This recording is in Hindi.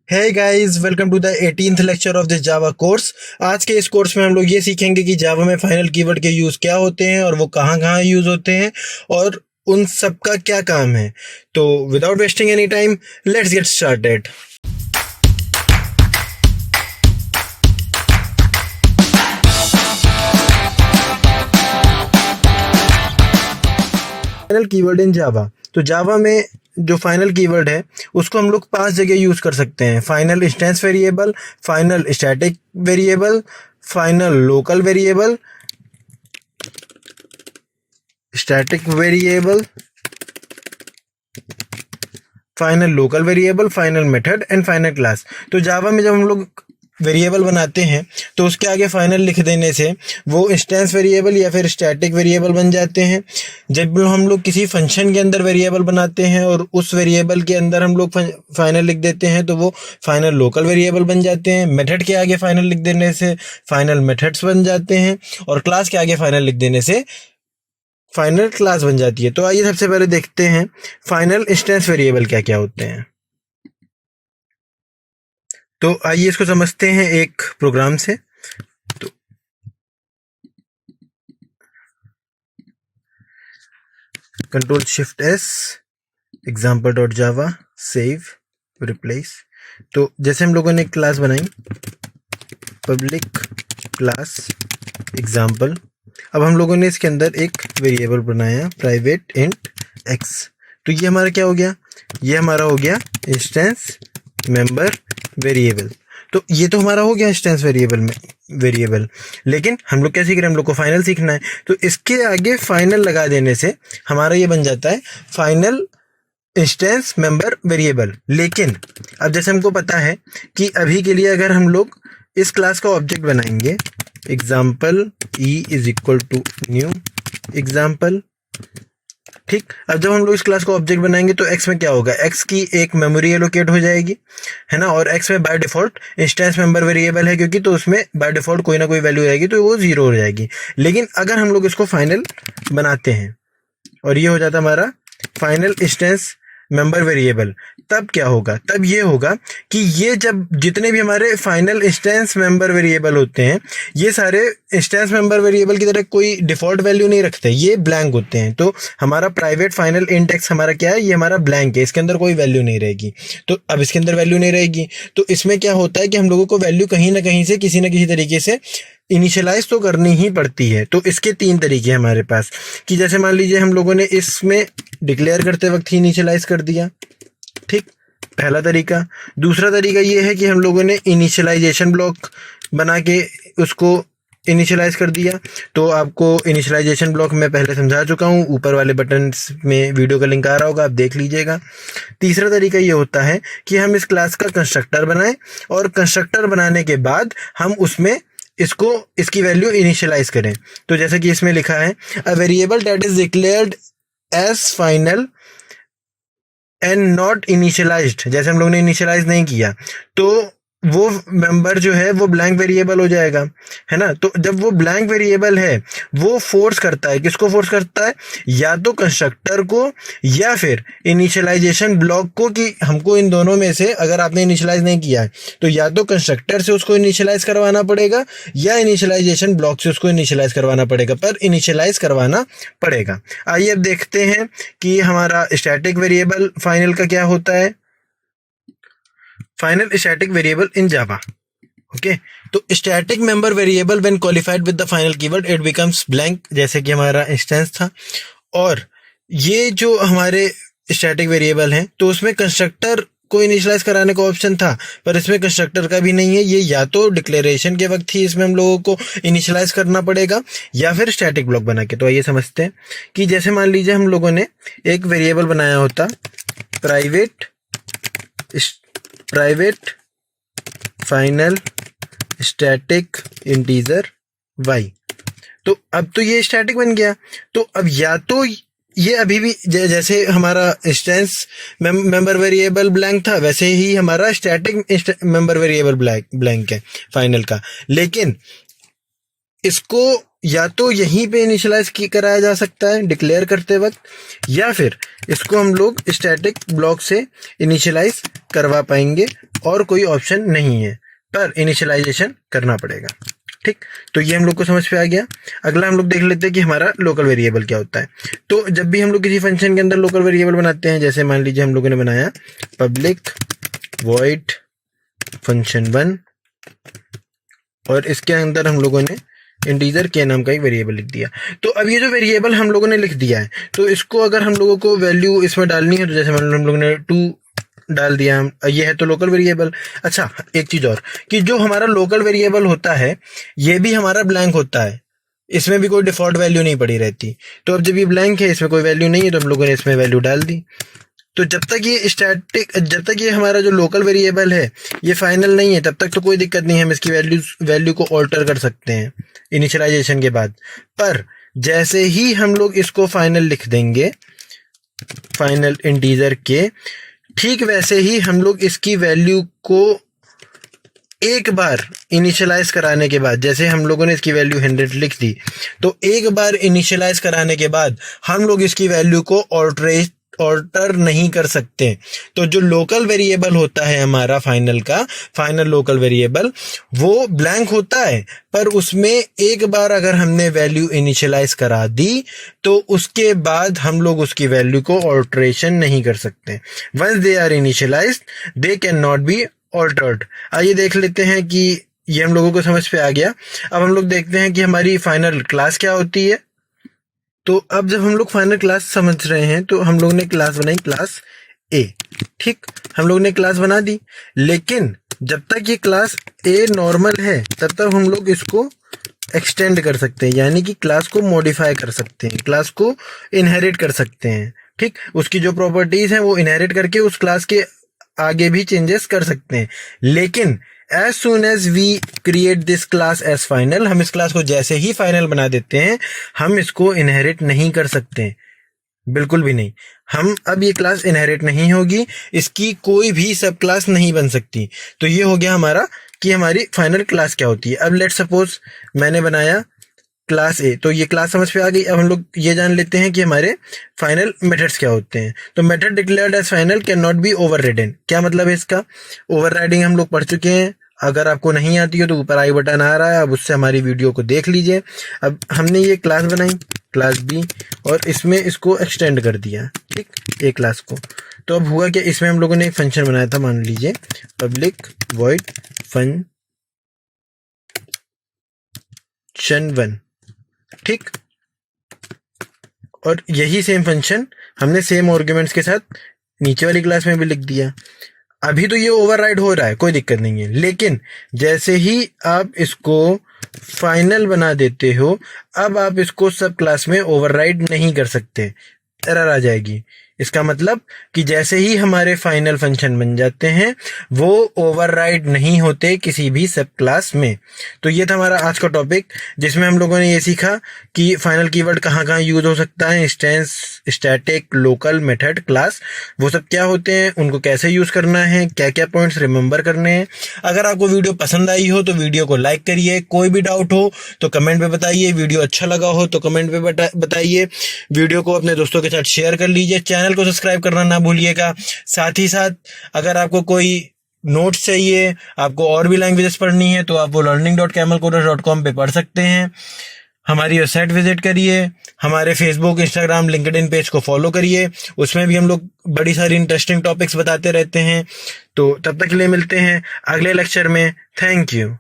Hey guys, welcome to the 18th lecture of this Java course. आज के इस कोर्स में हम लोग ये सीखेंगे कि जावा में फाइनल कीवर्ड के यूज क्या होते हैं और वो कहाँ कहाँ यूज होते हैं और उन सब का क्या काम है। तो without wasting any time, let's get started. Final keyword in Java. तो जावा में जो फाइनल कीवर्ड है उसको हम लोग 5 जगह यूज कर सकते हैं। Final instance variable, final static variable, final local variable, static variable, final local variable, final method and final class. तो जावा में जब हम लोग वेरिएबल बनाते हैं तो उसके आगे फाइनल लिख देने से वो इंस्टेंस वेरिएबल या फिर स्टैटिक वेरिएबल बन जाते हैं। जब हम लोग किसी फंक्शन के अंदर वेरिएबल बनाते हैं और उस वेरिएबल के अंदर हम लोग फाइनल लिख देते हैं तो वो फाइनल लोकल वेरिएबल बन जाते हैं। मेथड के आगे फाइनल लिख देने से फाइनल मेथड्स बन जाते हैं और क्लास के आगे फाइनल लिख देने से फाइनल क्लास बन जाती है। तो आइए सबसे पहले देखते हैं फाइनल इंस्टेंस वेरिएबल क्या क्या होते हैं। तो आइए इसको समझते हैं एक प्रोग्राम से। तो control shift S, example.java, save, replace. तो जैसे हम लोगों ने एक क्लास बनाई, पब्लिक क्लास एग्जाम्पल। अब हम लोगों ने इसके अंदर एक वेरिएबल बनाया, प्राइवेट इंट एक्स। तो ये हमारा क्या हो गया? ये हमारा हो गया इंस्टेंस मेंबर वेरिएबल। तो ये तो हमारा हो गया इंस्टेंस वेरिएबल। लेकिन हम लोग क्या सीख रहे हैं? हम लोग को फाइनल सीखना है। तो इसके आगे फाइनल लगा देने से हमारा ये बन जाता है फाइनल इंस्टेंस मेंबर वेरिएबल। लेकिन अब जैसे हमको पता है कि अभी के लिए अगर हम लोग इस क्लास का ऑब्जेक्ट बनाएंगे, example E is equal to new example, ठीक। अब जब हम लोग इस क्लास को ऑब्जेक्ट बनाएंगे तो एक्स में क्या होगा? एक्स की एक मेमोरी एलोकेट हो जाएगी, है ना। और एक्स में by default instance member variable है क्योंकि, तो उसमें बाय डिफॉल्ट कोई ना कोई वैल्यू रहेगी तो वो 0 हो जाएगी। लेकिन अगर हम लोग इसको फाइनल बनाते हैं और ये हो जाता हमारा फाइनल इंस्टेंस मेंबर वेरिएबल, तब क्या होगा? तब ये होगा कि ये जब जितने भी हमारे फाइनल इंस्टेंस मेंबर वेरिएबल होते हैं, ये सारे इंस्टेंस मेंबर वेरिएबल की तरह कोई डिफॉल्ट वैल्यू नहीं रखते, ये ब्लैंक होते हैं। तो हमारा प्राइवेट फाइनल इंट एक्स हमारा क्या है? ये हमारा ब्लैंक है, इसके अंदर कोई वैल्यू नहीं रहेगी। तो अब इसके अंदर वैल्यू नहीं रहेगी तो इसमें क्या होता है कि हम लोगों को वैल्यू कहीं ना कहीं से किसी न किसी तरीके से इनिशियलाइज तो करनी ही पड़ती है। तो इसके 3 तरीके हैं हमारे पास कि जैसे मान लीजिए हम लोगों ने इसमें डिक्लेयर करते वक्त ही इनिशियलाइज कर दिया, ठीक, पहला तरीका। दूसरा तरीका ये है कि हम लोगों ने इनिशियलाइजेशन ब्लॉक बना के उसको इनिशियलाइज कर दिया। तो आपको इनिशियलाइजेशन ब्लॉक मैं पहले समझा चुका हूँ, ऊपर वाले बटन में वीडियो का लिंक आ रहा होगा, आप देख लीजिएगा। तीसरा तरीका ये होता है कि हम इस क्लास का कंस्ट्रक्टर बनाएं और कंस्ट्रक्टर बनाने के बाद हम उसमें इसकी वैल्यू इनिशियलाइज करें। तो जैसे कि इसमें लिखा है, a variable that is declared as final and not initialised. जैसे हम लोग ने इनिशियलाइज नहीं किया तो वो मेंबर जो है वो ब्लैंक वेरिएबल हो जाएगा, है ना। तो जब वो ब्लैंक वेरिएबल है वो फोर्स करता है, किसको फोर्स करता है? या तो कंस्ट्रक्टर को या फिर इनिशियलाइजेशन ब्लॉक को, कि हमको इन दोनों में से, अगर आपने इनिशियलाइज नहीं किया है तो या तो कंस्ट्रक्टर से उसको इनिशियलाइज करवाना पड़ेगा या इनिशियलाइजेशन ब्लॉक से उसको इनिशियलाइज करवाना पड़ेगा, पर इनिशियलाइज करवाना पड़ेगा। आइए अब देखते हैं कि हमारा स्टैटिक वेरिएबल फाइनल का क्या होता है। Final static variable in Java, okay. तो static member variable when qualified with the final keyword it becomes blank, जैसे कि हमारा इंस्टेंस था। और ये जो हमारे स्टैटिक वेरिएबल हैं तो उसमें कंस्ट्रक्टर को इनिशियलाइज कराने का ऑप्शन था, पर इसमें कंस्ट्रक्टर का भी नहीं है। ये या तो डिक्लेरेशन के वक्त ही इसमें हम लोगों को इनिशियलाइज करना पड़ेगा या फिर स्टैटिक ब्लॉक बना के। तो आइए समझते हैं कि जैसे मान लीजिए हम लोगों ने एक वेरिएबल बनाया होता, private final static integer y। तो अब तो ये स्टैटिक बन गया। तो अब या तो ये अभी भी जैसे हमारा इंस्टेंस मेंबर वेरिएबल ब्लैंक था, वैसे ही हमारा स्टैटिक मेंबर वेरिएबल ब्लैंक है फाइनल का। लेकिन इसको या तो यहीं पे इनिशियलाइज कराया जा सकता है डिक्लेयर करते वक्त, या फिर इसको हम लोग स्टैटिक ब्लॉक से इनिशियलाइज करवा पाएंगे और कोई ऑप्शन नहीं है, पर इनिशियलाइजेशन करना पड़ेगा। ठीक, तो ये हम लोग को समझ पे आ गया। अगला हम लोग देख लेते हैं कि हमारा लोकल वेरिएबल क्या होता है। तो जब भी हम लोग किसी फंक्शन के अंदर लोकल वेरिएबल बनाते हैं, जैसे मान लीजिए हम लोगों ने बनाया पब्लिक वॉइड fun1 और इसके अंदर हम लोगों ने इंटीजर के नाम का एक वेरिएबल लिख दिया। तो अब ये जो वेरिएबल हम लोगों ने लिख दिया है, तो इसको अगर हम लोगों को वैल्यू इसमें डालनी है, तो जैसे मान लो हम लोगों ने 2 डाल दिया, ये है तो लोकल वेरिएबल। अच्छा, एक चीज और कि जो हमारा लोकल वेरिएबल होता है ये भी हमारा ब्लैंक होता है, इसमें भी कोई डिफॉल्ट वैल्यू नहीं पड़ी रहती। तो अब जब ये ब्लैंक है, इसमें कोई वैल्यू नहीं है, तो हम लोगों ने इसमें वैल्यू डाल दी। तो जब तक ये हमारा जो लोकल वेरिएबल है ये फाइनल नहीं है, तब तक तो कोई दिक्कत नहीं है, हम इसकी वैल्यू को ऑल्टर कर सकते हैं इनिशियलाइजेशन के बाद। पर जैसे ही हम लोग इसको फाइनल लिख देंगे, फाइनल इंटीजर के, ठीक वैसे ही हम लोग इसकी वैल्यू को एक बार इनिशियलाइज कराने के बाद, जैसे हम लोगों ने इसकी वैल्यू 100 लिख दी, तो एक बार इनिशियलाइज कराने के बाद हम लोग इसकी वैल्यू को ऑल्टर नहीं कर सकते। तो जो लोकल वेरिएबल होता है हमारा फाइनल लोकल वेरिएबल, वो ब्लैंक होता है, पर उसमें एक बार अगर हमने वैल्यू इनिशियलाइज करा दी तो उसके बाद हम लोग उसकी वैल्यू को ऑल्टरेशन नहीं कर सकते। Once they are initialised they can not be altered. आइए देख लेते हैं कि ये हम लोगों को समझ पे आ गया। अब हम लोग देखते हैं कि हमारी फाइनल क्लास क्या होती है। तो अब जब हम लोग फाइनल क्लास समझ रहे हैं, तो हम लोग ने क्लास बनाई क्लास ए। ठीक, हम लोग ने क्लास बना दी, लेकिन जब तक ये क्लास ए नॉर्मल है तब तक हम लोग इसको एक्सटेंड कर सकते हैं, यानी कि क्लास को मॉडिफाई कर सकते हैं, क्लास को इनहेरिट कर सकते हैं। ठीक, उसकी जो प्रॉपर्टीज हैं वो इनहेरिट करके उस क्लास के आगे भी चेंजेस कर सकते हैं। लेकिन as soon as we create this class as final, हम इस क्लास को जैसे ही फाइनल बना देते हैं, हम इसको इनहेरिट नहीं कर सकते, बिल्कुल भी नहीं। हम अब ये क्लास इनहेरिट नहीं होगी, इसकी कोई भी सब क्लास नहीं बन सकती। तो ये हो गया हमारा कि हमारी फाइनल क्लास क्या होती है। अब लेट सपोज मैंने बनाया क्लास ए, तो ये क्लास समझ पे आ गई। अब हम लोग ये जान लेते हैं कि हमारे फाइनल मेथड्स क्या होते हैं। तो method declared as final can not be overridden. क्या मतलब है इसका? ओवरराइडिंग हम लोग पढ़ चुके हैं, अगर आपको नहीं आती हो तो ऊपर आई बटन आ रहा है, अब उससे हमारी वीडियो को देख लीजिए। अब हमने ये क्लास बनाई क्लास बी और इसमें इसको एक्सटेंड कर दिया, ठीक, एक क्लास को। तो अब हुआ क्या, इसमें हम लोगों ने एक फंक्शन बनाया था, मान लीजिए पब्लिक वॉइड fun1, ठीक, और यही सेम फंक्शन हमने सेम आर्गुमेंट्स के साथ नीचे वाली क्लास में भी लिख दिया। अभी तो ये ओवरराइड हो रहा है, कोई दिक्कत नहीं है, लेकिन जैसे ही आप इसको फाइनल बना देते हो, अब आप इसको सब क्लास में ओवरराइड नहीं कर सकते, एरर आ जाएगी। इसका मतलब कि जैसे ही हमारे फाइनल फंक्शन बन जाते हैं वो ओवरराइड नहीं होते किसी भी सब क्लास में। तो ये था हमारा आज का टॉपिक, जिसमें हम लोगों ने ये सीखा कि फाइनल कीवर्ड कहाँ कहाँ यूज हो सकता है, instance, static, local, method, class, वो सब क्या होते हैं, उनको कैसे यूज करना है, क्या क्या पॉइंट्स रिमेंबर करने हैं। अगर आपको वीडियो पसंद आई हो तो वीडियो को लाइक करिए, कोई भी डाउट हो तो कमेंट पे बताइए, वीडियो अच्छा लगा हो तो कमेंट पे बताइए, वीडियो को अपने दोस्तों के साथ शेयर कर लीजिए, चैनल को सब्सक्राइब करना ना भूलिएगा। साथ ही साथ अगर आपको कोई नोट्स चाहिए, आपको और भी लैंग्वेजेस पढ़नी है, तो आप वो learning.camelcoders.com पे पढ़ सकते हैं। हमारी वेबसाइट विजिट करिए, हमारे फेसबुक, इंस्टाग्राम, लिंक्डइन पेज को फॉलो करिए, उसमें भी हम लोग बड़ी सारी इंटरेस्टिंग टॉपिक्स बताते रहते हैं। तो तब तक के लिए मिलते हैं अगले लेक्चर में। Thank you.